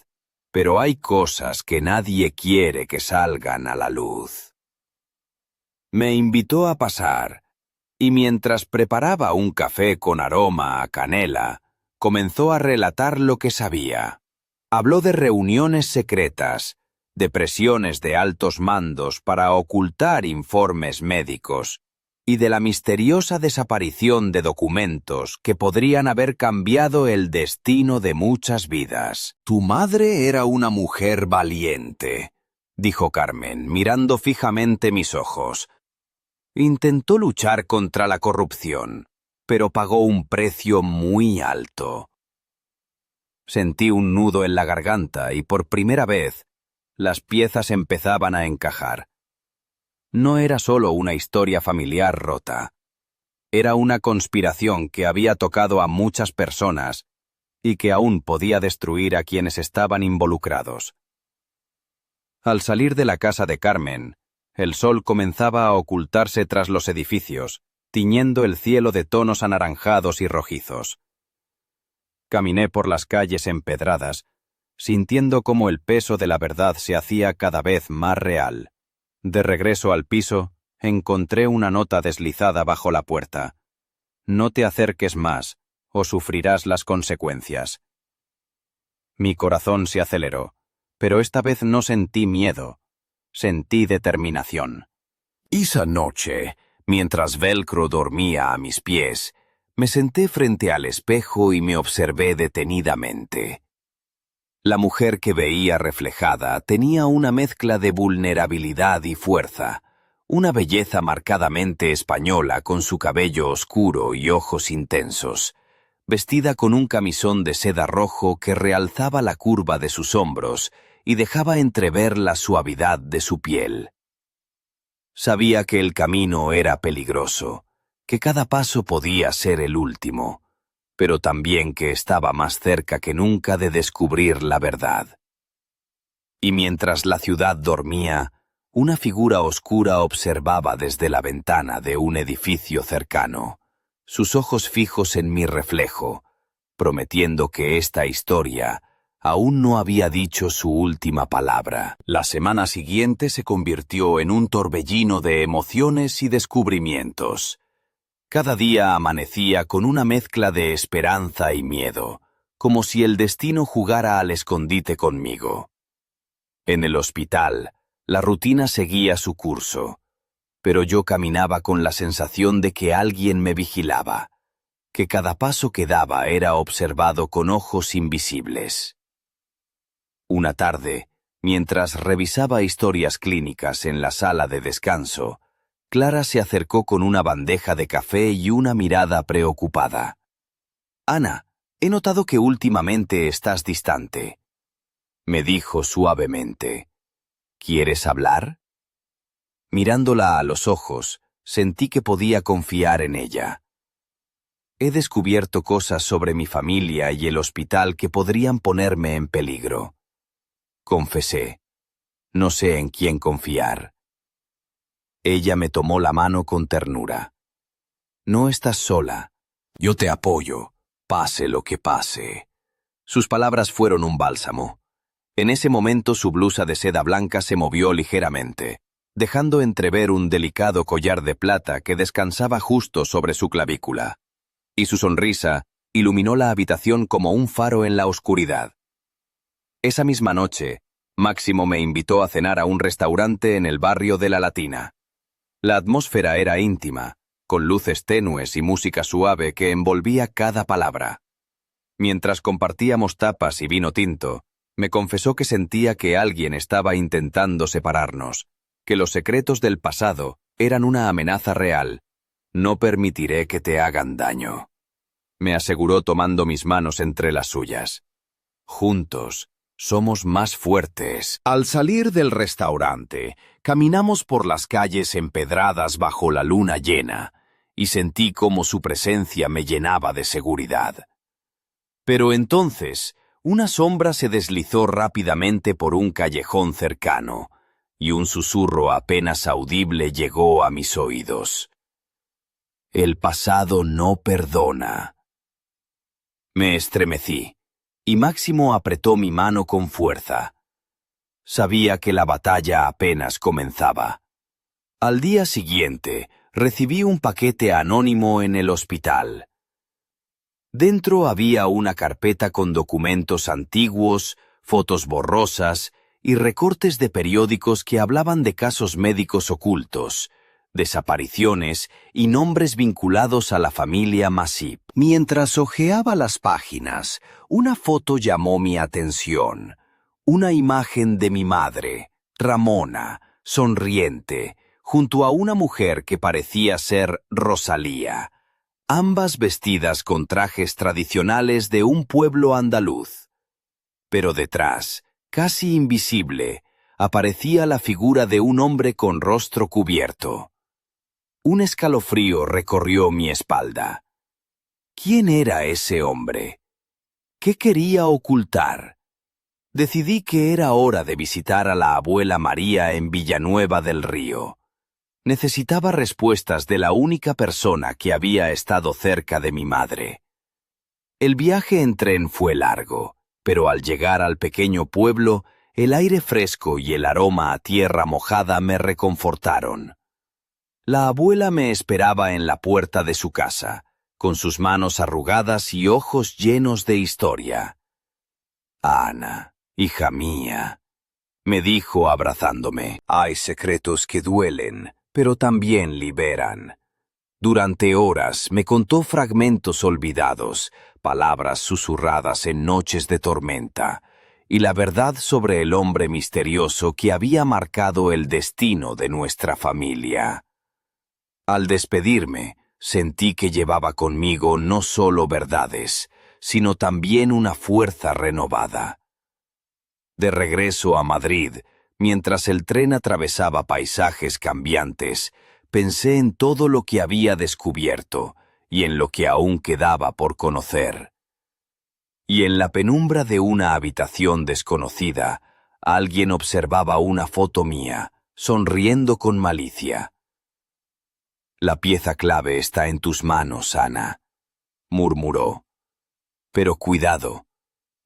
[SPEAKER 1] pero hay cosas que nadie quiere que salgan a la luz». Me invitó a pasar, y mientras preparaba un café con aroma a canela, comenzó a relatar lo que sabía. Habló de reuniones secretas, de presiones de altos mandos para ocultar informes médicos, y de la misteriosa desaparición de documentos que podrían haber cambiado el destino de muchas vidas. «Tu madre era una mujer valiente», dijo Carmen, mirando fijamente mis ojos. «Intentó luchar contra la corrupción, pero pagó un precio muy alto». Sentí un nudo en la garganta y por primera vez las piezas empezaban a encajar. No era solo una historia familiar rota. Era una conspiración que había tocado a muchas personas y que aún podía destruir a quienes estaban involucrados. Al salir de la casa de Carmen, el sol comenzaba a ocultarse tras los edificios, tiñendo el cielo de tonos anaranjados y rojizos. Caminé por las calles empedradas, sintiendo cómo el peso de la verdad se hacía cada vez más real. De regreso al piso, encontré una nota deslizada bajo la puerta. «No te acerques más, o sufrirás las consecuencias». Mi corazón se aceleró, pero esta vez no sentí miedo, sentí determinación. Esa noche, mientras Velcro dormía a mis pies, me senté frente al espejo y me observé detenidamente. La mujer que veía reflejada tenía una mezcla de vulnerabilidad y fuerza, una belleza marcadamente española con su cabello oscuro y ojos intensos, vestida con un camisón de seda rojo que realzaba la curva de sus hombros y dejaba entrever la suavidad de su piel. Sabía que el camino era peligroso, que cada paso podía ser el último, pero también que estaba más cerca que nunca de descubrir la verdad. Y mientras la ciudad dormía, una figura oscura observaba desde la ventana de un edificio cercano, sus ojos fijos en mi reflejo, prometiendo que esta historia aún no había dicho su última palabra. La semana siguiente se convirtió en un torbellino de emociones y descubrimientos. Cada día amanecía con una mezcla de esperanza y miedo, como si el destino jugara al escondite conmigo. En el hospital, la rutina seguía su curso, pero yo caminaba con la sensación de que alguien me vigilaba, que cada paso que daba era observado con ojos invisibles. Una tarde, mientras revisaba historias clínicas en la sala de descanso, Clara se acercó con una bandeja de café y una mirada preocupada. «Ana, he notado que últimamente estás distante», me dijo suavemente. «¿Quieres hablar?». Mirándola a los ojos, sentí que podía confiar en ella. «He descubierto cosas sobre mi familia y el hospital que podrían ponerme en peligro», confesé. «No sé en quién confiar». Ella me tomó la mano con ternura. No estás sola. Yo te apoyo, pase lo que pase. Sus palabras fueron un bálsamo. En ese momento su blusa de seda blanca se movió ligeramente, dejando entrever un delicado collar de plata que descansaba justo sobre su clavícula. Y su sonrisa iluminó la habitación como un faro en la oscuridad. Esa misma noche, Máximo me invitó a cenar a un restaurante en el barrio de La Latina. La atmósfera era íntima, con luces tenues y música suave que envolvía cada palabra. Mientras compartíamos tapas y vino tinto, me confesó que sentía que alguien estaba intentando separarnos, que los secretos del pasado eran una amenaza real. No permitiré que te hagan daño, me aseguró tomando mis manos entre las suyas. Juntos, somos más fuertes. Al salir del restaurante, caminamos por las calles empedradas bajo la luna llena, y sentí cómo su presencia me llenaba de seguridad. Pero entonces, una sombra se deslizó rápidamente por un callejón cercano, y un susurro apenas audible llegó a mis oídos. El pasado no perdona. Me estremecí, y Máximo apretó mi mano con fuerza. Sabía que la batalla apenas comenzaba. Al día siguiente, recibí un paquete anónimo en el hospital. Dentro había una carpeta con documentos antiguos, fotos borrosas y recortes de periódicos que hablaban de casos médicos ocultos, desapariciones y nombres vinculados a la familia Masip. Mientras hojeaba las páginas, una foto llamó mi atención. Una imagen de mi madre, Ramona, sonriente, junto a una mujer que parecía ser Rosalía, ambas vestidas con trajes tradicionales de un pueblo andaluz. Pero detrás, casi invisible, aparecía la figura de un hombre con rostro cubierto. Un escalofrío recorrió mi espalda. ¿Quién era ese hombre? ¿Qué quería ocultar? Decidí que era hora de visitar a la abuela María en Villanueva del Río. Necesitaba respuestas de la única persona que había estado cerca de mi madre. El viaje en tren fue largo, pero al llegar al pequeño pueblo, el aire fresco y el aroma a tierra mojada me reconfortaron. La abuela me esperaba en la puerta de su casa, con sus manos arrugadas y ojos llenos de historia. «Ana, hija mía», me dijo abrazándome, «hay secretos que duelen, pero también liberan». Durante horas me contó fragmentos olvidados, palabras susurradas en noches de tormenta, y la verdad sobre el hombre misterioso que había marcado el destino de nuestra familia. Al despedirme, sentí que llevaba conmigo no solo verdades, sino también una fuerza renovada. De regreso a Madrid, mientras el tren atravesaba paisajes cambiantes, pensé en todo lo que había descubierto y en lo que aún quedaba por conocer. Y en la penumbra de una habitación desconocida, alguien observaba una foto mía, sonriendo con malicia. «La pieza clave está en tus manos, Ana», murmuró. «Pero cuidado,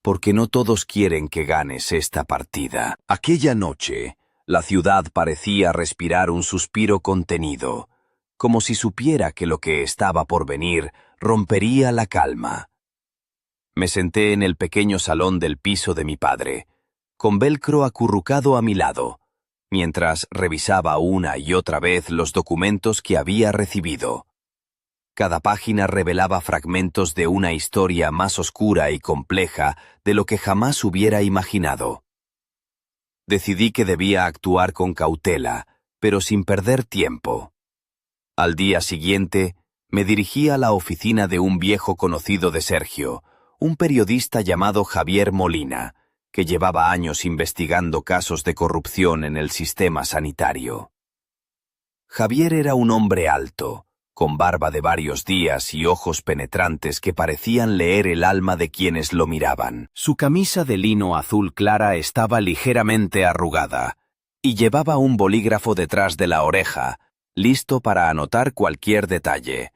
[SPEAKER 1] porque no todos quieren que ganes esta partida». Aquella noche, la ciudad parecía respirar un suspiro contenido, como si supiera que lo que estaba por venir rompería la calma. Me senté en el pequeño salón del piso de mi padre, con velcro acurrucado a mi lado, mientras revisaba una y otra vez los documentos que había recibido. Cada página revelaba fragmentos de una historia más oscura y compleja de lo que jamás hubiera imaginado. Decidí que debía actuar con cautela, pero sin perder tiempo. Al día siguiente, me dirigí a la oficina de un viejo conocido de Sergio, un periodista llamado Javier Molina, que llevaba años investigando casos de corrupción en el sistema sanitario. Javier era un hombre alto, con barba de varios días y ojos penetrantes que parecían leer el alma de quienes lo miraban. Su camisa de lino azul clara estaba ligeramente arrugada, y llevaba un bolígrafo detrás de la oreja, listo para anotar cualquier detalle.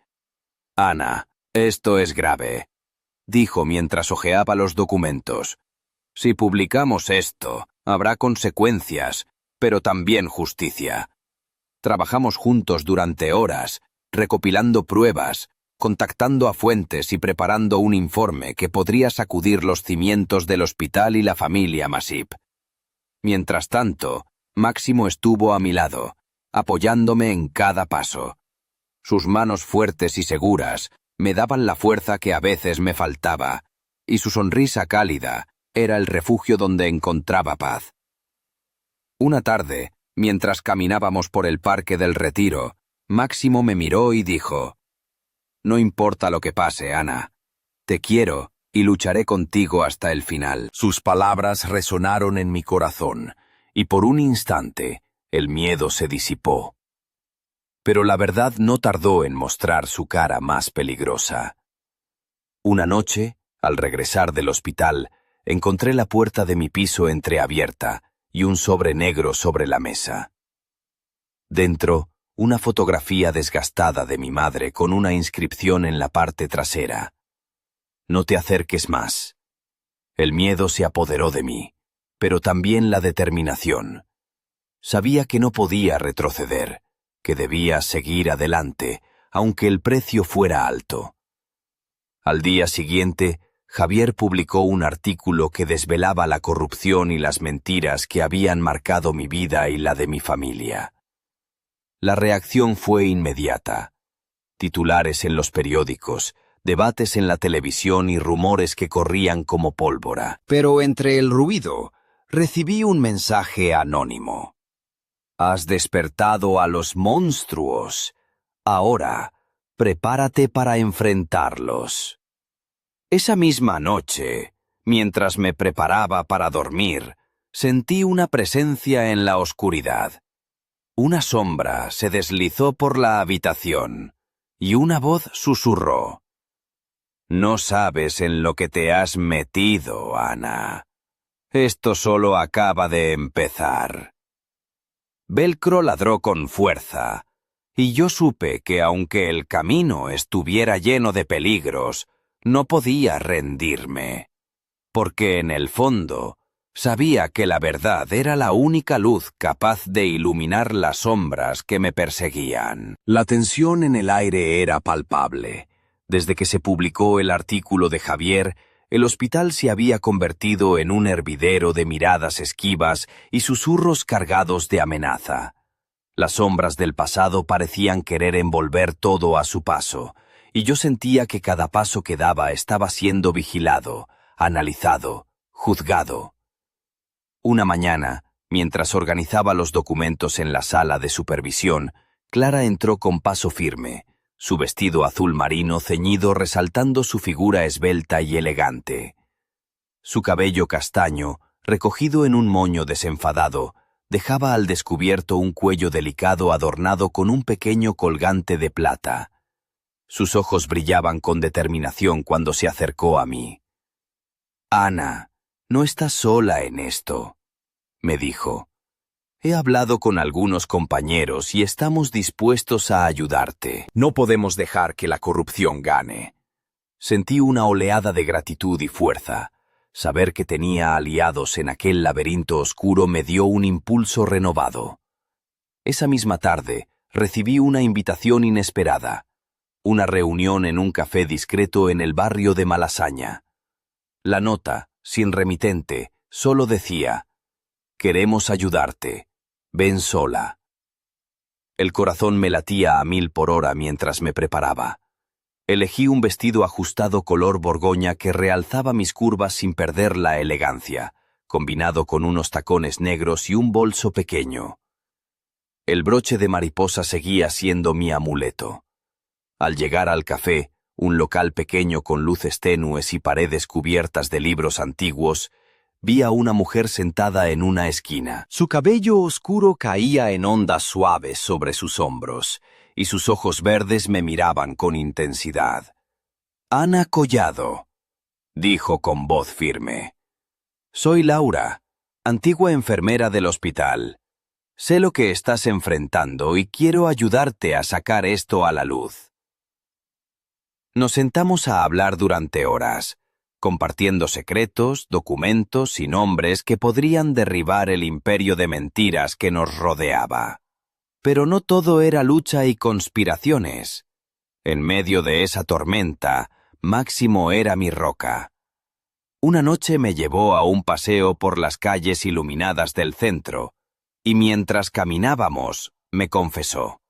[SPEAKER 1] Ana, esto es grave, dijo mientras hojeaba los documentos. Si publicamos esto, habrá consecuencias, pero también justicia. Trabajamos juntos durante horas, recopilando pruebas, contactando a fuentes y preparando un informe que podría sacudir los cimientos del hospital y la familia Masip. Mientras tanto, Máximo estuvo a mi lado, apoyándome en cada paso. Sus manos fuertes y seguras me daban la fuerza que a veces me faltaba, y su sonrisa cálida era el refugio donde encontraba paz. Una tarde, mientras caminábamos por el Parque del Retiro, Máximo me miró y dijo: «No importa lo que pase, Ana. Te quiero y lucharé contigo hasta el final». Sus palabras resonaron en mi corazón, y por un instante el miedo se disipó. Pero la verdad no tardó en mostrar su cara más peligrosa. Una noche, al regresar del hospital, encontré la puerta de mi piso entreabierta y un sobre negro sobre la mesa. Dentro, una fotografía desgastada de mi madre con una inscripción en la parte trasera: «No te acerques más». El miedo se apoderó de mí, pero también la determinación. Sabía que no podía retroceder, que debía seguir adelante, aunque el precio fuera alto. Al día siguiente, Javier publicó un artículo que desvelaba la corrupción y las mentiras que habían marcado mi vida y la de mi familia. La reacción fue inmediata. Titulares en los periódicos, debates en la televisión y rumores que corrían como pólvora. Pero entre el ruido, recibí un mensaje anónimo. «Has despertado a los monstruos. Ahora, prepárate para enfrentarlos». Esa misma noche, mientras me preparaba para dormir, sentí una presencia en la oscuridad. Una sombra se deslizó por la habitación, y una voz susurró: «No sabes en lo que te has metido, Ana. Esto solo acaba de empezar». Velcro ladró con fuerza, y yo supe que aunque el camino estuviera lleno de peligros, no podía rendirme, porque en el fondo sabía que la verdad era la única luz capaz de iluminar las sombras que me perseguían. La tensión en el aire era palpable. Desde que se publicó el artículo de Javier, el hospital se había convertido en un hervidero de miradas esquivas y susurros cargados de amenaza. Las sombras del pasado parecían querer envolver todo a su paso, y yo sentía que cada paso que daba estaba siendo vigilado, analizado, juzgado. Una mañana, mientras organizaba los documentos en la sala de supervisión, Clara entró con paso firme, su vestido azul marino ceñido resaltando su figura esbelta y elegante. Su cabello castaño, recogido en un moño desenfadado, dejaba al descubierto un cuello delicado adornado con un pequeño colgante de plata. Sus ojos brillaban con determinación cuando se acercó a mí. «Ana, no estás sola en esto», me dijo. «He hablado con algunos compañeros y estamos dispuestos a ayudarte. No podemos dejar que la corrupción gane». Sentí una oleada de gratitud y fuerza. Saber que tenía aliados en aquel laberinto oscuro me dio un impulso renovado. Esa misma tarde recibí una invitación inesperada. Una reunión en un café discreto en el barrio de Malasaña. La nota, sin remitente, solo decía: «Queremos ayudarte. Ven sola». El corazón me latía a 1000 por hora mientras me preparaba. Elegí un vestido ajustado color borgoña que realzaba mis curvas sin perder la elegancia, combinado con unos tacones negros y un bolso pequeño. El broche de mariposa seguía siendo mi amuleto. Al llegar al café, un local pequeño con luces tenues y paredes cubiertas de libros antiguos, vi a una mujer sentada en una esquina. Su cabello oscuro caía en ondas suaves sobre sus hombros, y sus ojos verdes me miraban con intensidad. «Ana Collado», dijo con voz firme. «Soy Laura, antigua enfermera del hospital. Sé lo que estás enfrentando y quiero ayudarte a sacar esto a la luz». Nos sentamos a hablar durante horas, compartiendo secretos, documentos y nombres que podrían derribar el imperio de mentiras que nos rodeaba. Pero no todo era lucha y conspiraciones. En medio de esa tormenta, Máximo era mi roca. Una noche me llevó a un paseo por las calles iluminadas del centro, y mientras caminábamos, me confesó: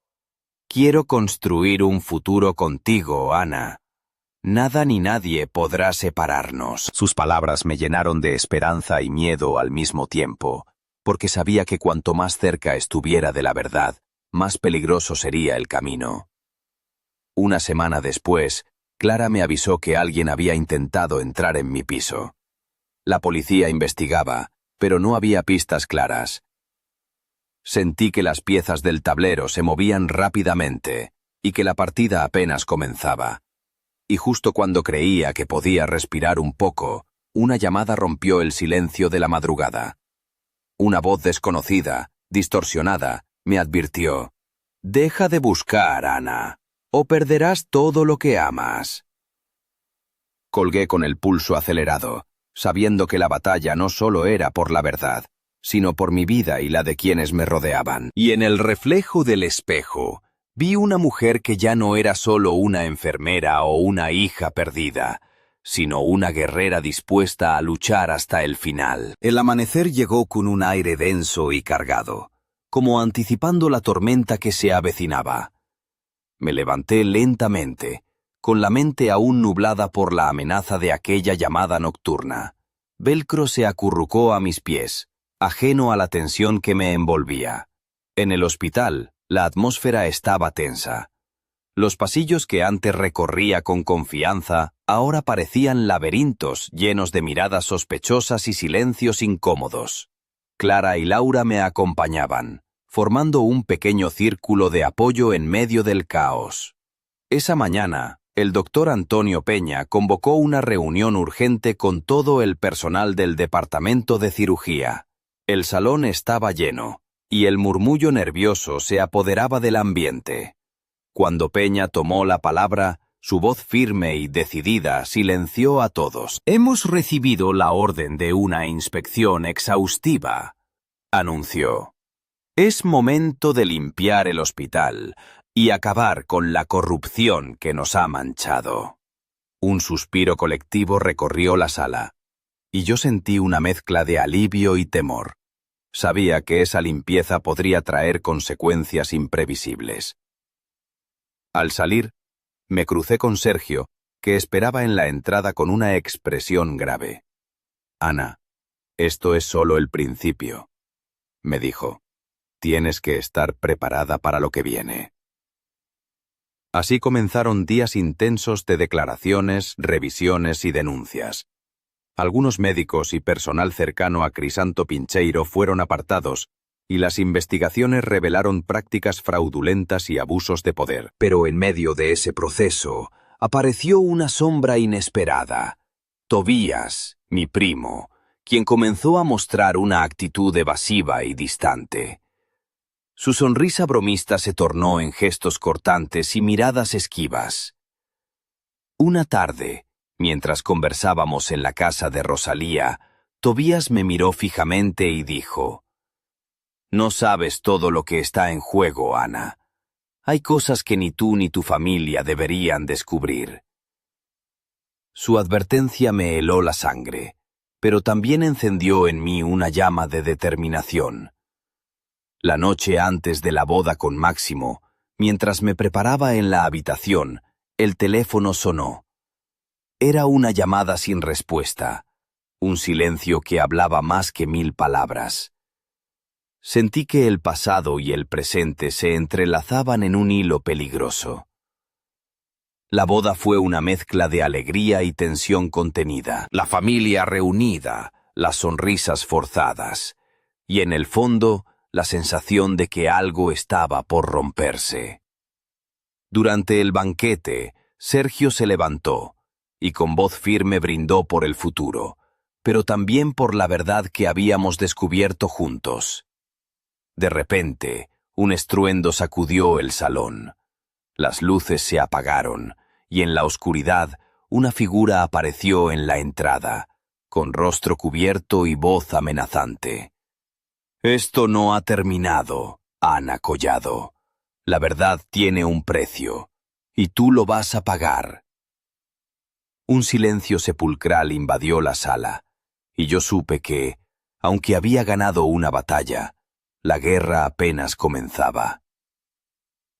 [SPEAKER 1] «Quiero construir un futuro contigo, Ana. Nada ni nadie podrá separarnos». Sus palabras me llenaron de esperanza y miedo al mismo tiempo, porque sabía que cuanto más cerca estuviera de la verdad, más peligroso sería el camino. Una semana después, Clara me avisó que alguien había intentado entrar en mi piso. La policía investigaba, pero no había pistas claras. Sentí que las piezas del tablero se movían rápidamente y que la partida apenas comenzaba. Y justo cuando creía que podía respirar un poco, una llamada rompió el silencio de la madrugada. Una voz desconocida, distorsionada, me advirtió: «Deja de buscar, Ana, o perderás todo lo que amas». Colgué con el pulso acelerado, sabiendo que la batalla no solo era por la verdad, sino por mi vida y la de quienes me rodeaban. Y en el reflejo del espejo, vi una mujer que ya no era solo una enfermera o una hija perdida, sino una guerrera dispuesta a luchar hasta el final. El amanecer llegó con un aire denso y cargado, como anticipando la tormenta que se avecinaba. Me levanté lentamente, con la mente aún nublada por la amenaza de aquella llamada nocturna. Velcro se acurrucó a mis pies, ajeno a la tensión que me envolvía. En el hospital, la atmósfera estaba tensa. Los pasillos que antes recorría con confianza, ahora parecían laberintos llenos de miradas sospechosas y silencios incómodos. Clara y Laura me acompañaban, formando un pequeño círculo de apoyo en medio del caos. Esa mañana, el doctor Antonio Peña convocó una reunión urgente con todo el personal del departamento de cirugía. El salón estaba lleno, y el murmullo nervioso se apoderaba del ambiente. Cuando Peña tomó la palabra, su voz firme y decidida silenció a todos. «Hemos recibido la orden de una inspección exhaustiva», anunció. «Es momento de limpiar el hospital y acabar con la corrupción que nos ha manchado». Un suspiro colectivo recorrió la sala, y yo sentí una mezcla de alivio y temor. Sabía que esa limpieza podría traer consecuencias imprevisibles. Al salir, me crucé con Sergio, que esperaba en la entrada con una expresión grave. «Ana, esto es solo el principio», me dijo. «Tienes que estar preparada para lo que viene». Así comenzaron días intensos de declaraciones, revisiones y denuncias. Algunos médicos y personal cercano a Crisanto Pincheiro fueron apartados, y las investigaciones revelaron prácticas fraudulentas y abusos de poder. Pero en medio de ese proceso, apareció una sombra inesperada. Tobías, mi primo, quien comenzó a mostrar una actitud evasiva y distante. Su sonrisa bromista se tornó en gestos cortantes y miradas esquivas. Una tarde, mientras conversábamos en la casa de Rosalía, Tobías me miró fijamente y dijo: «No sabes todo lo que está en juego, Ana. Hay cosas que ni tú ni tu familia deberían descubrir». Su advertencia me heló la sangre, pero también encendió en mí una llama de determinación. La noche antes de la boda con Máximo, mientras me preparaba en la habitación, el teléfono sonó. Era una llamada sin respuesta, un silencio que hablaba más que 1000 palabras. Sentí que el pasado y el presente se entrelazaban en un hilo peligroso. La boda fue una mezcla de alegría y tensión contenida, la familia reunida, las sonrisas forzadas, y en el fondo, la sensación de que algo estaba por romperse. Durante el banquete, Sergio se levantó, y con voz firme brindó por el futuro, pero también por la verdad que habíamos descubierto juntos. De repente, un estruendo sacudió el salón. Las luces se apagaron, y en la oscuridad una figura apareció en la entrada, con rostro cubierto y voz amenazante. «Esto no ha terminado, Ana Collado. La verdad tiene un precio, y tú lo vas a pagar». Un silencio sepulcral invadió la sala, y yo supe que, aunque había ganado una batalla, la guerra apenas comenzaba.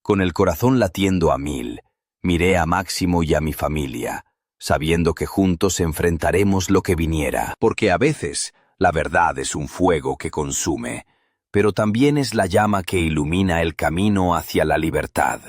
[SPEAKER 1] Con el corazón latiendo a 1000, miré a Máximo y a mi familia, sabiendo que juntos enfrentaremos lo que viniera, porque a veces la verdad es un fuego que consume, pero también es la llama que ilumina el camino hacia la libertad.